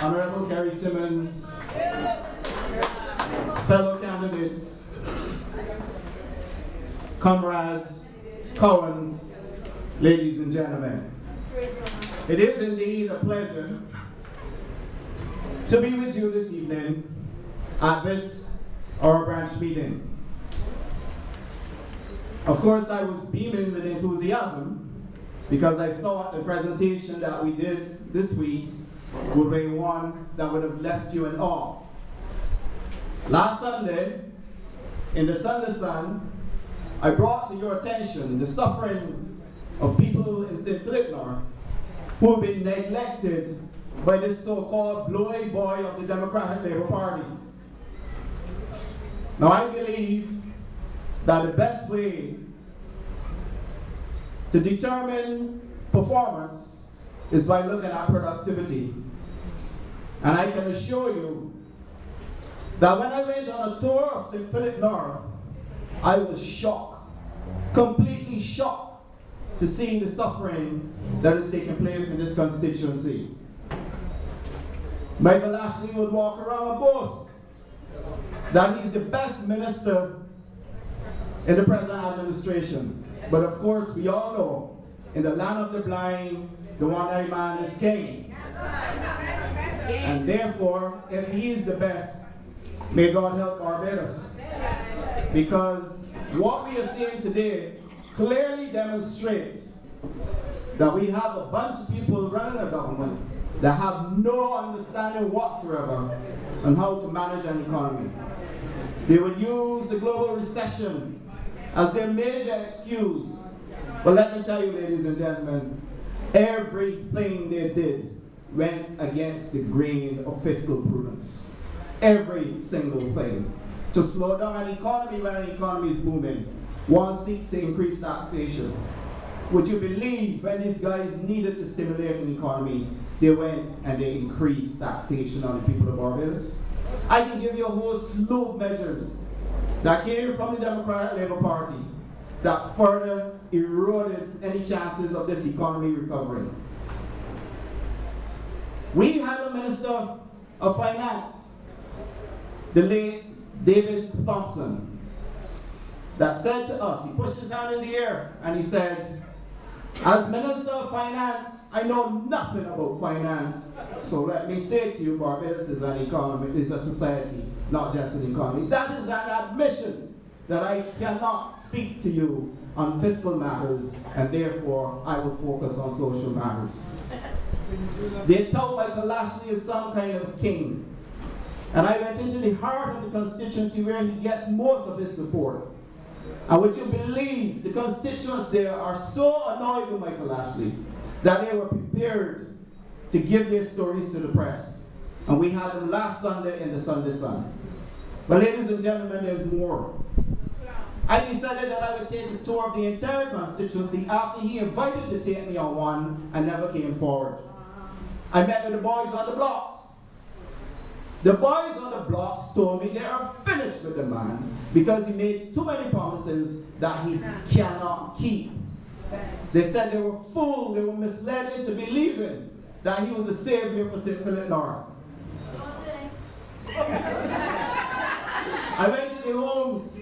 Honorable Kerry Simmons, fellow candidates, comrades, Cowans, ladies and gentlemen. It is indeed a pleasure to be with you this evening at this our branch meeting. Of course, I was beaming with enthusiasm because I thought the presentation that we did this week would be one that would have left you in awe. Last Sunday, in the Sunday Sun, I brought to your attention the suffering of people in St. Philip North who have been neglected by this so-called blowy boy of the Democratic Labour Party. Now I believe that the best way to determine performance is by looking at productivity. And I can assure you that when I went on a tour of St. Philip North, I was shocked, completely shocked to see the suffering that is taking place in this constituency. Michael Ashley would walk around and boast that he's the best minister in the present administration. But of course, we all know, in the land of the blind, the one-eyed man is king. And therefore, if he is the best, may God help Barbados. Because what we are seeing today clearly demonstrates that we have a bunch of people running a government that have no understanding whatsoever on how to manage an economy. They will use the global recession as their major excuse. But let me tell you, ladies and gentlemen, everything they did went against the grain of fiscal prudence. Every single thing. To slow down an economy when an economy is booming, one seeks to increase taxation. Would you believe when these guys needed to stimulate an economy, they went and they increased taxation on the people of Barbados? I can give you a whole slew of measures that came from the Democratic Labour Party that further eroded any chances of this economy recovering. We had a Minister of Finance, the late David Thompson, that said to us, he pushed his hand in the air and he said, as Minister of Finance, I know nothing about finance, so let me say to you, Barbados is an economy, is a society, not just an economy. That is an admission that I cannot speak to you on fiscal matters, and therefore I will focus on social matters. They told Michael Ashley is some kind of king, and I went into the heart of the constituency where he gets most of his support. And would you believe the constituents there are so annoyed with Michael Ashley that they were prepared to give their stories to the press. And we had them last Sunday in the Sunday Sun. But ladies and gentlemen, there's more. I decided that I would take a tour of the entire constituency after he invited to take me on one and never came forward. I met with the boys on the blocks. The boys on the blocks told me they are finished with the man because he made too many promises that he cannot keep. They said they were fooled, they were misled into believing that he was a savior for St. Philip North. I went to the homes,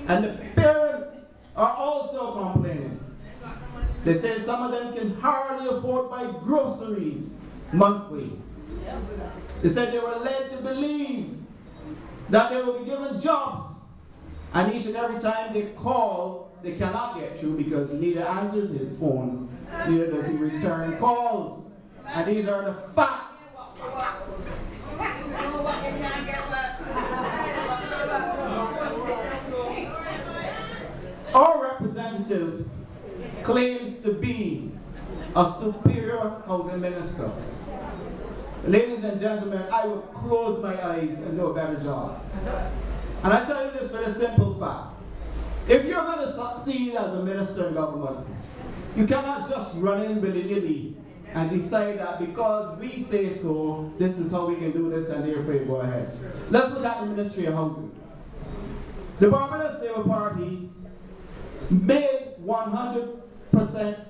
and the parents are also complaining. They say some of them can hardly afford to buy groceries monthly. They said they were led to believe that they will be given jobs, and each and every time they call, they cannot get through because he neither answers his phone, neither does he return calls. And these are the facts. Our representative claims to be a superior housing minister. Ladies and gentlemen, I will close my eyes and do a better job. And I tell you this for the simple fact. If you're going to succeed as a minister in government, you cannot just run in willy-nilly and decide that because we say so, this is how we can do this and therefore go ahead. Let's look at the Ministry of Housing. The Barbados Labour Party made 100%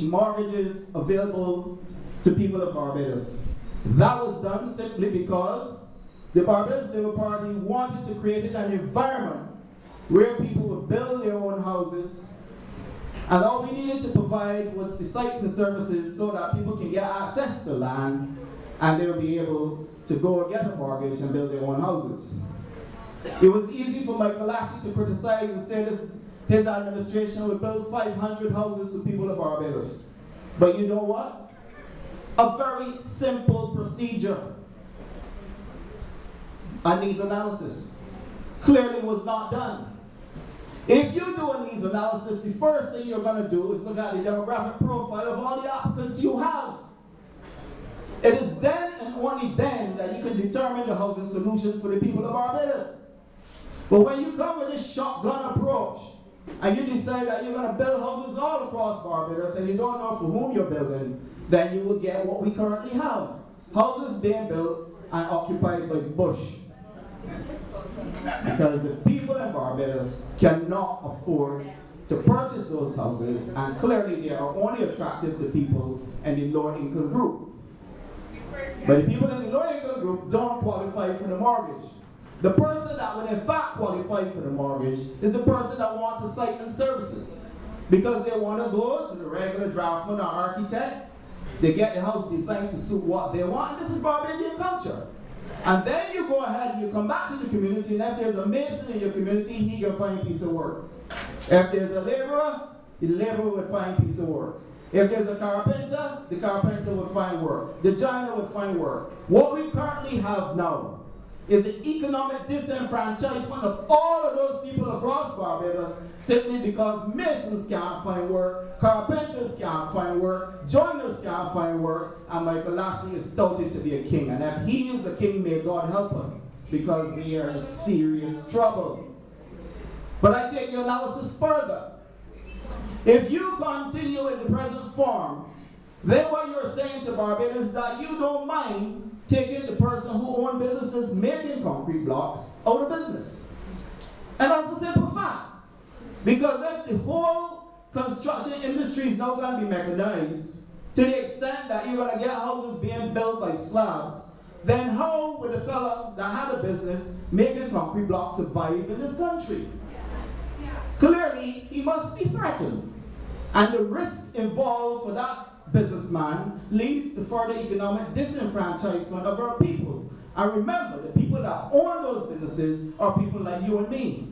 mortgages available to people of Barbados. That was done simply because the Barbados Labour Party wanted to create an environment where people would build their own houses, and all we needed to provide was the sites and services so that people can get access to land and they will be able to go and get a mortgage and build their own houses. It was easy for Michael Ashley to criticize and say his administration would build 500 houses for people of Barbados. But you know what? A very simple procedure, a needs analysis, clearly was not done. If you do a needs analysis, the first thing you're going to do is look at the demographic profile of all the applicants you have. It is then and only then that you can determine the housing solutions for the people of Barbados. But when you come with this shotgun approach, and you decide that you're going to build houses all across Barbados, and you don't know for whom you're building, then you will get what we currently have. Houses being built and occupied by bush. Because the people in Barbados cannot afford to purchase those houses, and clearly they are only attractive to people in the lower income group. But the people in the lower income group don't qualify for the mortgage. The person that would in fact qualify for the mortgage is the person that wants the site and services. Because they want to go to the regular draftsman or architect, they get the house designed to suit what they want. This is Barbadian culture. And then you go ahead and you come back to the community, and if there's a mason in your community, he can find a piece of work. If there's a laborer, the laborer would find a piece of work. If there's a carpenter, the carpenter would find work. The joiner would find work. What we currently have now is the economic disenfranchisement of all of those people across Barbados simply because masons can't find work, carpenters can't find work, joiners can't find work, and Michael Ashley is touted to be a king. And if he is the king, may God help us, because we are in serious trouble. But I take your analysis further. If you continue in the present form, then what you're saying to Barbados is that you don't mind taking the person who owns businesses making concrete blocks out of business. And that's a simple fact. Because if the whole construction industry is now going to be mechanized to the extent that you're going to get houses being built by slabs, then how would a fellow that had a business making concrete blocks survive in this country? Clearly, he must be threatened. And the risk involved for that businessman leads to further economic disenfranchisement of our people. And remember, the people that own those businesses are people like you and me.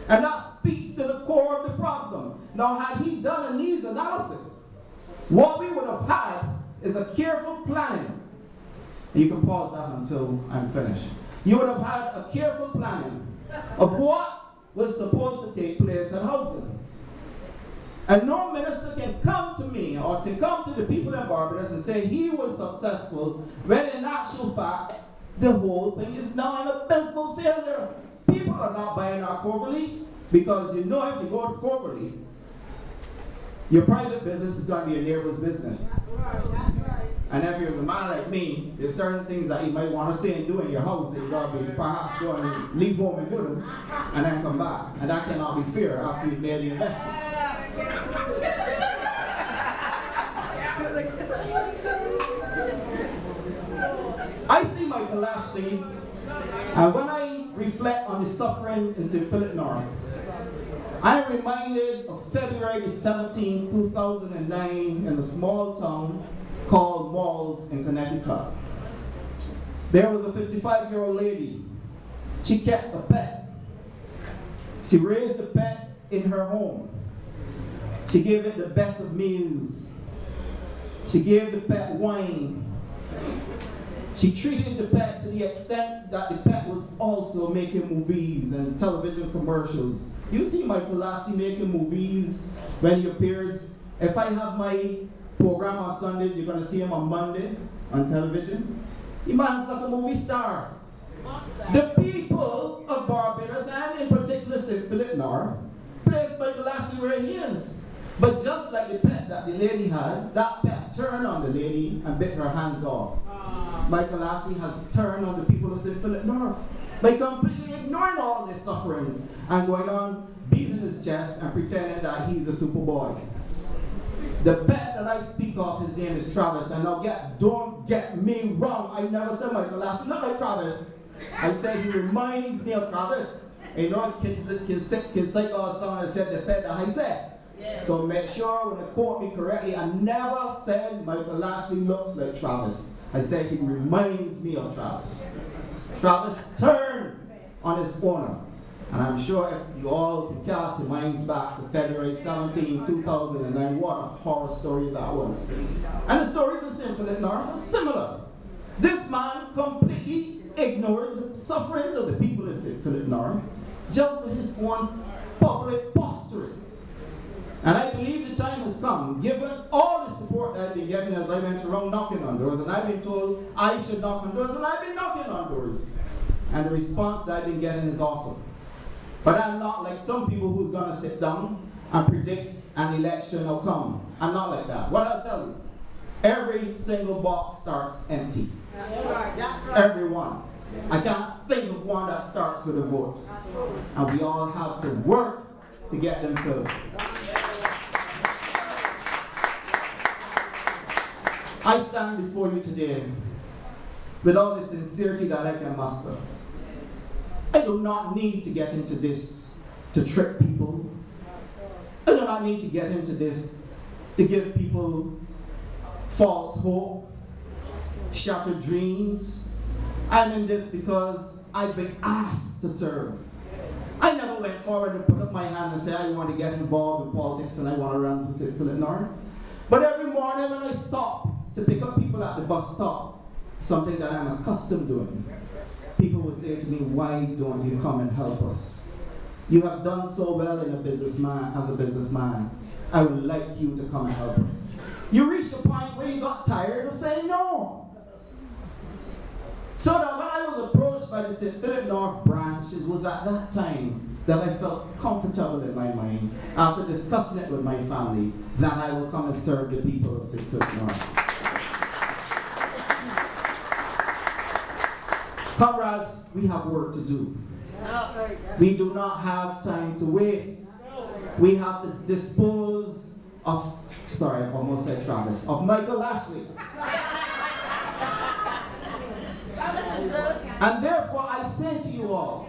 And that speaks to the core of the problem. Now, had he done a needs analysis, what we would have had is a careful planning. You can pause that until I'm finished. You would have had a careful planning of what was supposed to take place in housing. And no minister can come to me or can come to the people in Barbados and say he was successful, when in actual fact, the whole thing is now an abysmal failure. People are not buying our Coverley because you know if you go to Coverley, your private business is going to be a neighbor's business. That's right. And if you're a man like me, there's certain things that you might want to say and do in your house that you're going to be perhaps going to leave home and do them and then come back. And that cannot be fair after you've made the investment. I see Michael Ashley, and when I reflect on the suffering in St. Philip North, I am reminded of February 17, 2009 in a small town called Malls in Connecticut. There was a 55-year-old lady. She kept a pet. She raised the pet in her home. She gave it the best of meals. She gave the pet wine. She treated the pet to the extent that the pet was also making movies and television commercials. You see Michael Ashley making movies when he appears. If I have my program on Sundays, you're going to see him on Monday on television. The man's like a movie star. The people of Barbados, and in particular St. Philip North, place Michael Ashley where he is. But just like the pet that the lady had, that pet turned on the lady and bit her hands off. Michael Ashley has turned on the people of St. Philip North by completely ignoring all their sufferings and going on beating his chest and pretending that he's a superboy. The pet that I speak of, his name is Travis. And now don't get me wrong. I never said Michael Ashley look like Travis. I said he reminds me of Travis. You know, kids say our song, they said that I said. Yeah. So make sure when they quote me correctly, I never said Michael Ashley looks like Travis. I said he reminds me of Travis. Travis turned on his owner. And I'm sure if you all can cast your minds back to February 17, 2009, what a horror story that was. And the stories in St. Philip North are similar. This man completely ignored the sufferings of the people in St. Philip North just for his own public posturing. And I believe the time has come, given all the support that I've been getting as I went around knocking on doors, and I've been told I should knock on doors, and I've been knocking on doors. And the response that I've been getting is awesome. But I'm not like some people who's going to sit down and predict an election outcome. I'm not like that. What I'll tell you, every single box starts empty. That's right. That's right. Every one. I can't think of one that starts with a vote. And we all have to work to get them filled. I stand before you today with all the sincerity that I can muster. I do not need to get into this to trick people. I do not need to get into this to give people false hope, shattered dreams. I'm in this because I've been asked to serve. I never went forward and put up my hand and say I want to get involved in politics and I want to run for St. Philip North. But every morning when I stop to pick up people at the bus stop, something that I'm accustomed doing, people will say to me, why don't you come and help us? You have done so well as a businessman. I would like you to come and help us. You reached a point where you got tired of saying no. So that when I was approached by the St. Philip North branch, it was at that time that I felt comfortable in my mind, after discussing it with my family, that I will come and serve the people of St. Philip North. Comrades, we have work to do. We do not have time to waste. We have to dispose of, sorry, I almost said Travis, of Michael Ashley. And therefore I say to you all,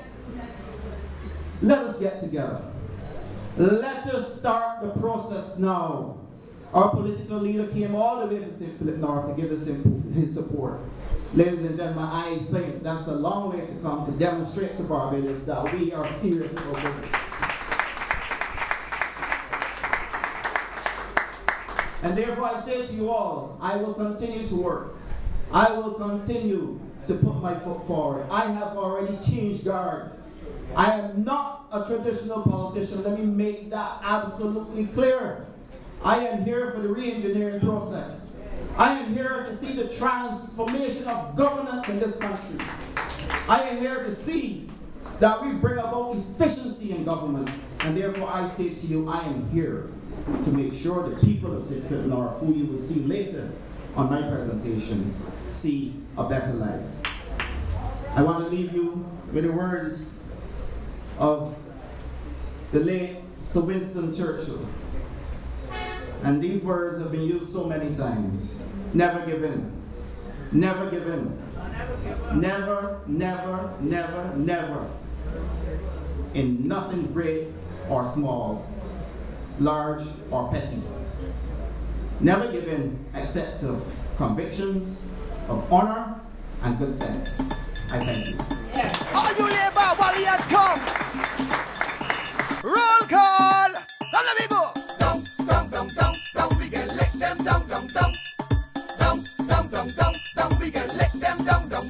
let us get together. Let us start the process now. Our political leader came all the way to St. Philip North to give us his support. Ladies and gentlemen, I think that's a long way to come to demonstrate to Barbados that we are serious about business. And therefore I say to you all, I will continue to work. I will continue to put my foot forward. I have already changed guard. I am not a traditional politician. Let me make that absolutely clear. I am here for the re-engineering process. I am here to see the transformation of governance in this country. I am here to see that we bring about efficiency in government. And therefore I say to you, I am here to make sure the people of St. Philip North, who you will see later on my presentation, see a better life. I want to leave you with the words of the late Sir Winston Churchill. And these words have been used so many times. Never give in. Never give in. Never, never, never, never. In nothing great or small, large or petty. Never give in except to convictions of honor and good sense. I thank you. All you labor warriors come. Roll call. Now let me go. Down, we can let them down. Down, we can let them down. Them